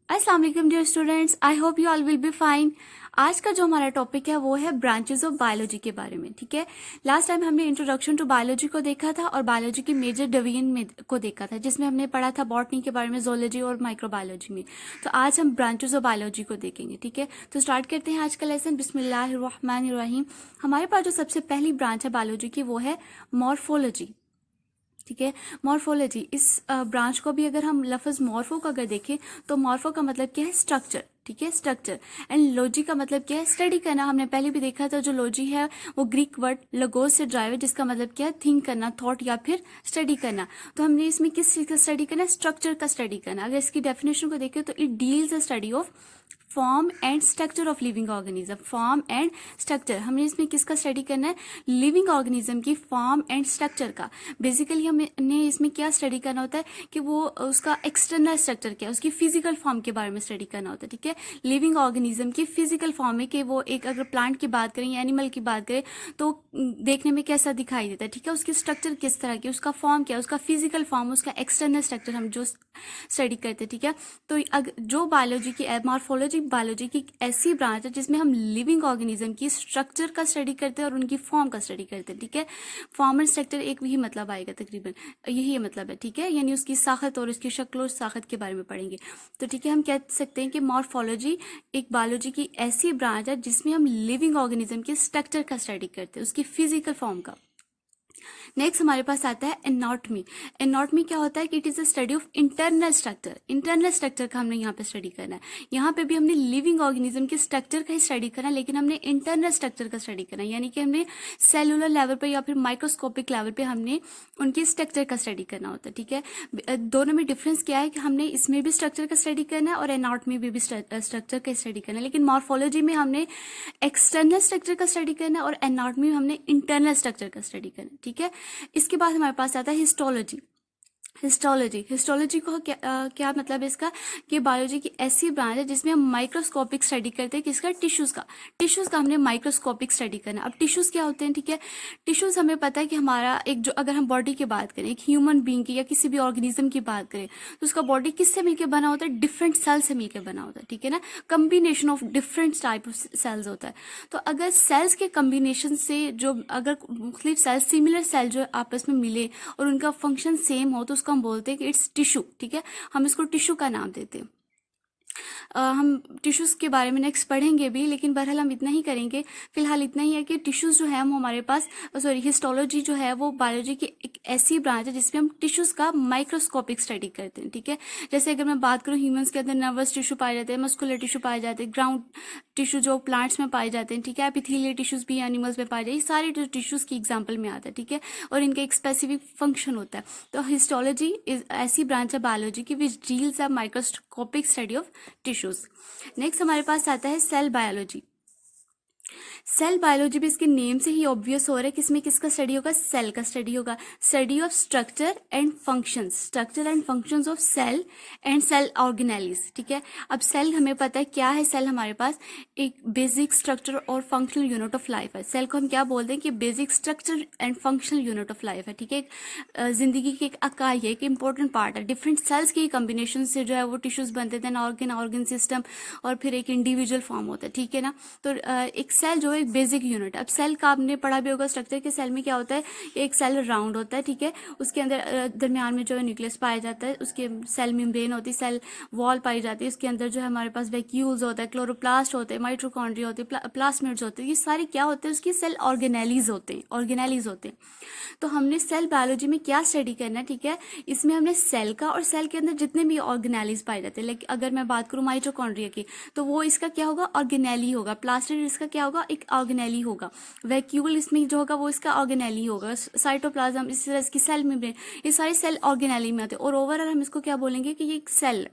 अस्सलाम वालेकुम dear students, I hope you all will be fine. आज का जो हमारा टॉपिक है वो है ब्रांचेस ऑफ बायोलॉजी के बारे में। ठीक है, लास्ट टाइम हमने इंट्रोडक्शन टू बायोलॉजी को देखा था और बायोलॉजी की मेजर डिवीजन में को देखा था, जिसमें हमने पढ़ा था बॉटनी के बारे में, जोलॉजी और माइक्रोबायोलॉजी में। तो आज हम ब्रांचेस ऑफ बायोलॉजी को देखेंगे। ठीक है, तो स्टार्ट करते हैं आज का लेसन। बिस्मिल्लाहिर्रहमानिर्रहीम। हमारे पास जो सबसे पहली ब्रांच है बायोलॉजी की वो है मॉर्फोलॉजी। ठीक है, मॉर्फोलॉजी, इस ब्रांच को भी अगर हम लफ्ज मॉर्फो का अगर देखें तो मॉर्फो का मतलब क्या है? स्ट्रक्चर। ठीक है, स्ट्रक्चर। एंड लॉजी का मतलब क्या है? स्टडी करना। हमने पहले भी देखा था जो लॉजी है वो ग्रीक वर्ड लगोस से ड्राइव है, जिसका मतलब क्या है? थिंक करना, थॉट या फिर स्टडी करना। तो हमने इसमें किस चीज का स्टडी करना है? स्ट्रक्चर का स्टडी करना। अगर इसकी डेफिनेशन को देखें तो it deals the study of form and structure of living organism. Form and structure, हमने इसमें किसका स्टडी करना है? लिविंग ऑर्गेनिज्म की फॉर्म एंड स्ट्रक्चर का। बेसिकली हमने इसमें क्या स्टडी करना होता है कि वो उसका एक्सटर्नल स्ट्रक्चर क्या है, उसकी फिजिकल फॉर्म के बारे में स्टडी करना होता है। ठीक है, लिविंग ऑर्गेनिज्म की फिजिकल फॉर्म है कि वो एक, अगर प्लांट की बात करें या एनिमल की बात करें तो देखने में कैसा दिखाई देता है। ठीक है, उसकी स्ट्रक्चर किस तरह की, उसका फॉर्म क्या है, उसका फिजिकल फॉर्म, उसका एक्सटर्नल स्ट्रक्चर हम जो स्टडी करते हैं। ठीक है, तो जो बायोलॉजी की मॉर्फोलॉजी बायोलॉजी की ऐसी ब्रांच है जिसमें हम लिविंग ऑर्गेनिज्म की स्ट्रक्चर का स्टडी करते हैं और उनकी फॉर्म का स्टडी करते हैं। ठीक है, फॉर्म एंड स्ट्रक्चर एक भी मतलब आएगा, तकरीबन यही मतलब है। ठीक है, यानी उसकी साखत और उसकी शक्ल और साखत के बारे में पढ़ेंगे। तो ठीक है, हम कह सकते हैं कि मॉर्फोलॉजी एक बायोलॉजी की ऐसी ब्रांच है जिसमें हम लिविंग ऑर्गेनिज्म के स्ट्रक्चर का स्टडी करते हैं, उसकी फिजिकल फॉर्म का। नेक्स्ट हमारे पास आता है एनाटॉमी। एनाटॉमी क्या होता है कि it is a study of internal structure. Internal structure का हमने यहाँ पे स्टडी करना है। यहाँ पे भी हमने लिविंग ऑर्गेनिज्म के स्ट्रक्चर का ही स्टडी करना है, लेकिन हमने इंटरनल स्ट्रक्चर का स्टडी करना है, यानी कि हमने सेलुलर लेवल पर या फिर माइक्रोस्कोपिक लेवल पे हमने उनके स्ट्रक्चर का स्टडी करना होता है। ठीक है, दोनों में डिफरेंस क्या है कि हमने इसमें भी स्ट्रक्चर का स्टडी करना है और एनाटॉमी में भी स्ट्रक्चर का स्टडी करना है, लेकिन मॉर्फोलॉजी में हमने एक्सटर्नल स्ट्रक्चर का स्टडी करना है और एनाटॉमी में हमने इंटरनल स्ट्रक्चर का स्टडी करना है। ठीक है, इसके बाद हमारे पास आता है हिस्टोलॉजी। हिस्टोलॉजी को क्या मतलब है इसका? कि बायोलॉजी की ऐसी ब्रांच है जिसमें हम माइक्रोस्कोपिक स्टडी करते हैं। किसका? टिश्यूज का हमने माइक्रोस्कोपिक स्टडी करना। अब टिश्यूज क्या होते हैं? ठीक है, टिश्यूज हमें पता है कि हमारा एक, जो अगर हम बॉडी की बात करें, एक ह्यूमन बींग की या किसी भी ऑर्गेनिज्म की बात करें, तो उसका बॉडी किससे मिलकर बना होता है? डिफरेंट सेल से मिलकर बना होता है। ठीक है ना, combination of different type of cells होता है। तो अगर सेल्स के कम्बिनेशन से जो, अगर मुख्तलिफ सेल, सिमिलर सेल जो आपस में मिले और उनका फंक्शन सेम हो तो उसको हम बोलते हैं कि इट्स टिश्यू। ठीक है, हम इसको टिश्यू का नाम देते हैं। हम टिश्यूज के बारे में नेक्स्ट पढ़ेंगे भी, लेकिन बहरहाल हम इतना ही करेंगे। फिलहाल इतना ही है कि टिश्यूज जो है वो हमारे पास, हिस्टोलॉजी जो है वो बायोलॉजी की एक ऐसी ब्रांच है जिसमें हम टिश्यूज का माइक्रोस्कोपिक स्टडी करते हैं। ठीक है, जैसे अगर मैं बात करूं, ह्यूमंस के अंदर नर्वस टिश्यू पाए जाते हैं, मस्कुलर टिश्यू पाए जाते हैं, ग्राउंड टिश्यू जो प्लांट्स में पाए जाते हैं। ठीक है, एपिथेलियल टिश्यूज भी एनिमल्स में पाए जाते हैं। ये सारे जो टिश्यूज की एग्जाम्पल में आता है। ठीक है, और इनका एक स्पेसिफिक फंक्शन होता है। तो हिस्टोलॉजी ऐसी ब्रांच है बायोलॉजी की विच deals a microscopic study of tissues. Next हमारे पास आता है सेल बायोलॉजी। सेल बायोलॉजी भी इसके नेम से ही ऑब्वियस हो रहा है कि इसमें किसका स्टडी होगा? सेल का स्टडी होगा। Study of structure and functions, structure and functions of cell and cell organelles. ठीक है, अब सेल हमें पता है क्या है। सेल हमारे पास एक बेसिक स्ट्रक्चर और फंक्शनल यूनिट ऑफ लाइफ है। सेल को हम क्या बोलते हैं? कि basic structure and functional unit of life है। ठीक है, जिंदगी की एक इकाई है, एक इंपॉर्टेंट पार्ट है। डिफरेंट सेल्स के कॉम्बिनेशन से जो है वो टिश्यूज बनते थे, ऑर्गन सिस्टम, और फिर एक इंडिविजुअल फॉर्म होता है। ठीक है ना, तो एक सेल जो एक बेसिक यूनिट। अब सेल का आपने पढ़ा भी होगा स्ट्रक्चर के। सेल में क्या होता है? एक सेल राउंड होता है। ठीक है, उसके अंदर दरमियान में जो है न्यूक्लियस पाया जाता है, उसके सेल मेम्ब्रेन होती है, सेल वॉल पाई जाती है, उसके अंदर जो है हमारे पास वैक्यूल्स होता है, क्लोरोप्लास्ट होते हैं, माइटोकॉन्ड्रिया होते हैं, प्लास्मिड्स होते हैं। ये सारे क्या होते हैं? उसकी सेल ऑर्गेनेलिज होते हैं। तो हमने सेल बायोलॉजी में क्या स्टडी करना है? ठीक है, इसमें हमने सेल का और सेल के अंदर जितने भी ऑर्गेनेलिज पाए जाते हैं, लाइक अगर मैं बात करूं माइटोकॉन्ड्रिया की, तो वो इसका क्या होगा? ऑर्गेनेली होगा। प्लास्मिड इसका क्या होगा? एक ऑर्गेनेली होगा। वैक्यूल इसमें जो होगा वो इसका ऑर्गेनेली होगा। साइटोप्लाज्म, इसी तरह इसकी सेल मेम्ब्रेन, ये सारे सेल ऑर्गेनेली में आते हैं। और ओवरऑल हम इसको क्या बोलेंगे? कि ये एक सेल।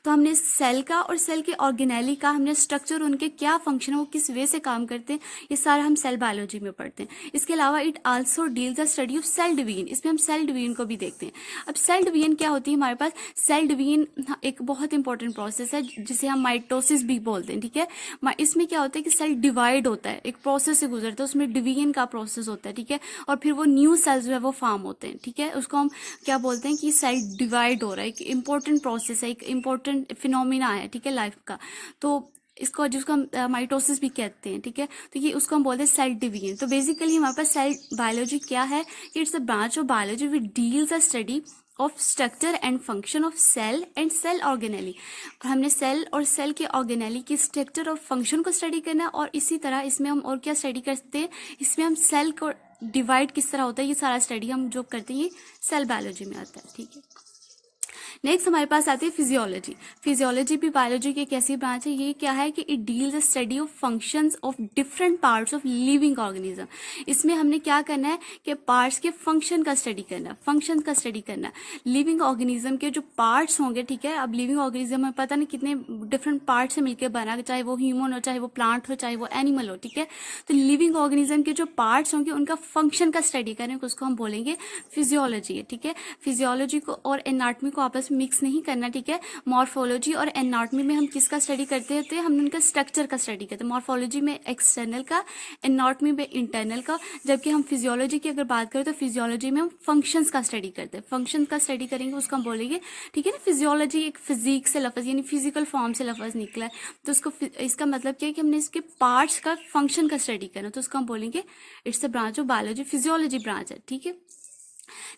तो हमने सेल का और सेल के ऑर्गेनेली का हमने स्ट्रक्चर, उनके क्या फंक्शन है, वो किस वे से काम करते हैं, ये सारा हम सेल बायोलॉजी में पढ़ते हैं। इसके अलावा it also deals the study of cell division. इसमें हम सेल डिवीजन को भी देखते हैं। अब सेल डिवीजन क्या होती है हमारे पास? सेल डिवीजन एक बहुत इंपॉर्टेंट प्रोसेस है जिसे हम माइटोसिस भी बोलते हैं। ठीक है, इसमें क्या होता है कि सेल डिवाइड होता है, एक प्रोसेस से गुजरता है, उसमें डिवीजन का प्रोसेस होता है। ठीक है, और फिर वो न्यू सेल्स जो है वो फॉर्म होते हैं। ठीक है, उसको हम क्या बोलते हैं? कि सेल डिवाइड हो रहा है, एक इंपॉर्टेंट प्रोसेस है, एक इंपॉर्टेंट फिनोमिना है, ठीक है, लाइफ का। तो इसको जिसको हम माइटोसिस भी कहते हैं, ठीक है, तो ये उसको हम बोलते हैं सेल डिवीजन। तो बेसिकली हमारे पास सेल बायोलॉजी क्या है कि it's a branch of biology which deals a study of structure and function of cell and cell organelle. हमने सेल और सेल के ऑर्गेनेली की स्ट्रक्चर और फंक्शन को स्टडी करना है, और इसी तरह इसमें हम और क्या स्टडी करते हैं, इसमें हम सेल को डिवाइड किस तरह होता है, ये सारा स्टडी हम जो करते हैं ये सेल बायोलॉजी में आता है, ठीक है। नेक्स्ट हमारे पास आती है फिजियोलॉजी। फिजियोलॉजी भी बायोलॉजी की एक ऐसी ब्रांच है, ये क्या है कि it deals the study of functions of different parts of living organism. इसमें हमने क्या करना है कि पार्ट्स के फंक्शन का स्टडी करना, फंक्शन का स्टडी करना, लिविंग ऑर्गेनिज्म के जो पार्ट्स होंगे, ठीक है। अब लिविंग ऑर्गेनिज्म में पता नहीं कितने डिफरेंट पार्ट से मिलकर बना, चाहे वो ह्यूमन हो, चाहे वो प्लांट हो, चाहे वो एनिमल हो, ठीक है। तो लिविंग ऑर्गेनिज्म के जो पार्ट्स होंगे उनका फंक्शन का स्टडी करें, उसको हम बोलेंगे फिजियोलॉजी, ठीक है। फिजियोलॉजी को और एनाटॉमी को आपस में मिक्स नहीं करना, ठीक है। मॉर्फोलॉजी और एनाटॉमी में हम किसका स्टडी करते होते हैं, हम उनका स्ट्रक्चर का स्टडी करते हैं। मॉर्फोलॉजी में एक्सटर्नल का, एनाटॉमी में इंटरनल का, जबकि हम फिजियोलॉजी की अगर बात करें तो फिजियोलॉजी में हम फंक्शंस का स्टडी करते हैं। फंक्शन का स्टडी करेंगे उसको हम बोलेंगे, ठीक है ना। फिजियोलॉजी एक फिजिक्स से लफ्ज यानी फिजिकल फॉर्म से लफ्ज निकला है, तो उसको इसका मतलब क्या है कि हमने इसके पार्ट्स का फंक्शन का स्टडी करना, तो उसको हम बोलेंगे it's a branch of biology, physiology branch है, ठीक है।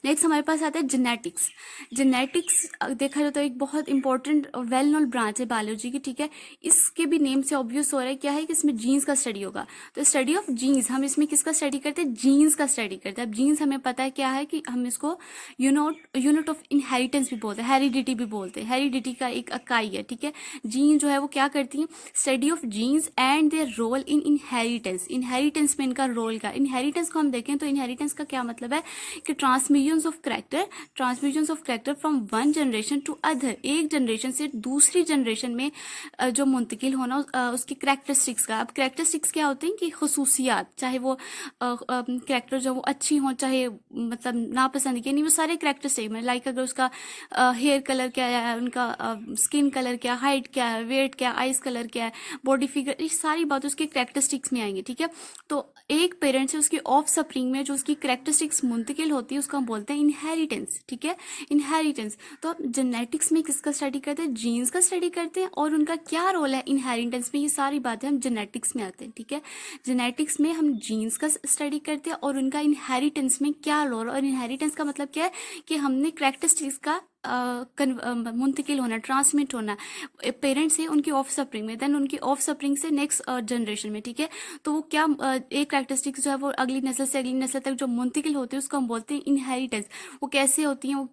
नेक्स्ट हमारे पास आता है जेनेटिक्स। जेनेटिक्स देखा जाए तो एक बहुत इंपॉर्टेंट वेल नोन ब्रांच है बायोलॉजी की, ठीक है। इसके भी नेम से ऑब्वियस हो रहा है क्या है कि इसमें जीन्स का स्टडी होगा। तो स्टडी ऑफ जीन्स, हम इसमें किसका स्टडी करते हैं, जीन्स का स्टडी करते हैं। अब जीन्स हमें पता है क्या है कि हम इसको यूनिट ऑफ इनहेरिटेंस भी बोलते हैं, हेरिडिटी भी बोलते हैं, हेरिडिटी का एक इकाई है, ठीक है। जीन जो है वो क्या करती है, study of genes and their role in inheritance. Inheritance में इनका रोल का, इनहेरिटेंस को हम देखें तो इनहेरिटेंस का क्या मतलब है कि transmission of character from one generation to other, एक जनरेशन से दूसरी जनरेशन में जो मुंतकिल होना उसकी कैरेक्टरिस्टिक्स का। अब कैरेक्टरिस्टिक्स क्या होते हैं कि खुसूसियात, चाहे वो कैरेक्टर जो वो अच्छी हो, चाहे मतलब नापसंद की, नहीं, वो सारे कैरेक्टरिस्टिक में, लाइक अगर उसका हेयर कलर क्या है, उनका स्किन कलर क्या, हाइट क्या है, वेट क्या, आइज कलर क्या है, बॉडी फिगर, ये सारी बातें उसके कैरेक्टरिस्टिक्स में आएंगी, ठीक है। तो एक पेरेंट से उसकी ऑफ स्प्रिंग में जो उसकी कैरेक्टरिस्टिक्स मुंतकिल होती है उसको हम बोलते हैं इनहेरिटेंस, ठीक है, इनहेरिटेंस। तो अब जेनेटिक्स में किसका स्टडी करते हैं, जीन्स का स्टडी करते हैं, और उनका क्या रोल है इनहेरिटेंस में, ये सारी बातें हम जेनेटिक्स में आते हैं, ठीक है। जेनेटिक्स में हम जीन्स का स्टडी करते हैं और उनका इनहेरिटेंस में क्या रोल, और इनहेरिटेंस का मतलब क्या है कि हमने कैरेक्टरिस्टिक्स का मुंतकिल होना, ट्रांसमिट होना पेरेंट्स से उनकी ऑफ स्प्रिंग में, देन उनकी ऑफ स्प्रिंग से नेक्स्ट जनरेशन में, ठीक है। तो वो क्या एक कैरेक्टरिस्टिक्स जो है वो अगली नस्ल से अगली नस्ल तक जो मुंतकिल होती है उसको हम बोलते हैं इनहेरिटेंस। वो कैसे होती हैं,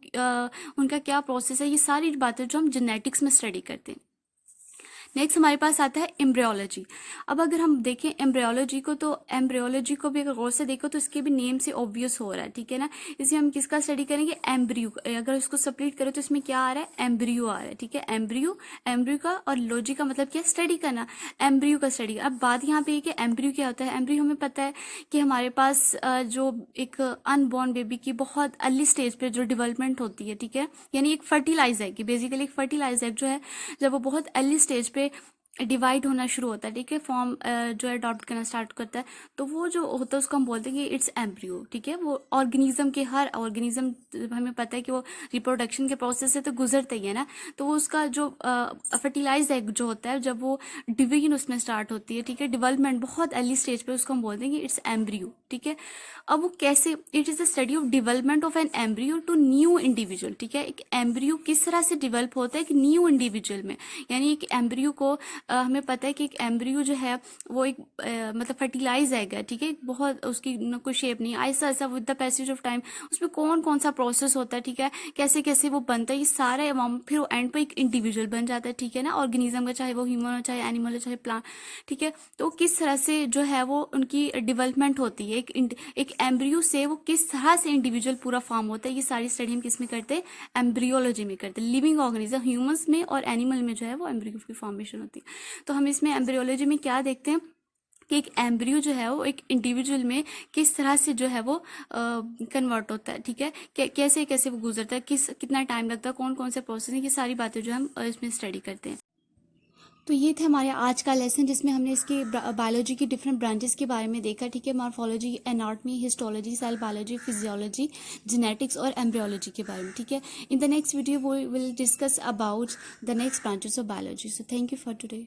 उनका क्या प्रोसेस है, ये सारी बातें जो हम जेनेटिक्स में स्टडी करते हैं। नेक्स्ट हमारे पास आता है एम्ब्रियोलॉजी। अब अगर हम देखें एम्ब्रियोलॉजी को, तो एम्ब्रियोलॉजी को भी अगर गौर से देखो तो इसके भी नेम से ऑब्वियस हो रहा है, ठीक है ना। इसमें हम किसका स्टडी करेंगे, एम्ब्रियो। अगर इसको स्प्लिट करें तो इसमें क्या आ रहा है, एम्ब्रियो आ रहा है, ठीक है। एम्ब्रियो का, और लॉजी का मतलब क्या, स्टडी करना, एम्ब्रियो का स्टडी। अब बात यहाँ पे है कि एम्ब्रियो क्या होता है। एम्ब्रियो हमें पता है कि हमारे पास जो एक अनबॉर्न बेबी की बहुत अर्ली स्टेज पे जो डेवलपमेंट होती है, ठीक है, यानी एक फर्टिलाइज एग की, बेसिकली एक फर्टिलाइज एग जो है जब वो बहुत अर्ली स्टेज पे डिवाइड होना शुरू होता है, ठीक है, फॉर्म जो है अडॉप्ट करना स्टार्ट करता है, तो वो जो होता है उसको हम बोलते हैं कि इट्स एम्ब्रियो, ठीक है। वो ऑर्गेनिज्म के, हर ऑर्गेनिज्म हमें पता है कि वो रिप्रोडक्शन के प्रोसेस से तो गुजरता ही है ना, तो वो उसका जो फर्टिलाइज एग जो होता है जब वो डिवीजन उसमें स्टार्ट होती है, ठीक है, डेवलपमेंट बहुत अर्ली स्टेज पे, उसको हम बोलते हैं कि इट्स एम्ब्रियो, ठीक है। अब वो कैसे, it is the study of development of an embryo to new individual, ठीक है। एक एम्ब्रियो किस तरह से डेवलप होता है कि न्यू इंडिविजुअल में, यानी एक एम्ब्रियो को हमें पता है कि एक एम्ब्रियो जो है वो एक मतलब फर्टिलाइज एग है, ठीक है, बहुत उसकी कोई शेप नहीं, ऐसा ऐसा with the passage of time उसमें कौन कौन सा प्रोसेस होता है, ठीक है, कैसे कैसे वो बनता है, ये सारे फिर वो एंड पे एक इंडिविजुअल बन जाता है, ठीक है ना, ऑर्गेनिज्म का, चाहे वो ह्यूमन हो, चाहे एनिमल हो, चाहे प्लांट, ठीक है। तो किस तरह से जो है वो उनकी डेवलपमेंट होती है, एक एम्ब्रियो से वो किस तरह से इंडिविजुअल पूरा फॉर्म होता है, ये सारी स्टडी हम किस में करते हैं, एम्ब्रियोलॉजी में करते हैं। लिविंग ऑर्गेनिज्म ह्यूमंस में और एनिमल में जो है वो एम्ब्रियो की फॉर्मेशन होती है। तो हम इसमें एम्ब्रियोलॉजी में क्या देखते हैं कि एक एम्ब्रियो जो है वो एक इंडिविजुअल में किस तरह से जो है वो कन्वर्ट होता है, ठीक है, कैसे कैसे वो गुजरता है, कितना टाइम लगता है, कौन कौन से प्रोसेस है, ये सारी बातें जो हम इसमें स्टडी करते हैं। तो ये थे हमारे आज का लेसन जिसमें हमने इसकी बायोलॉजी की डिफरेंट ब्रांचेस के बारे में देखा, ठीक है। Morphology, anatomy, histology, cell biology, physiology, genetics और एम्ब्रियोलॉजी के बारे में, ठीक है। In the next video we will discuss about the next branches of biology. So thank you for today.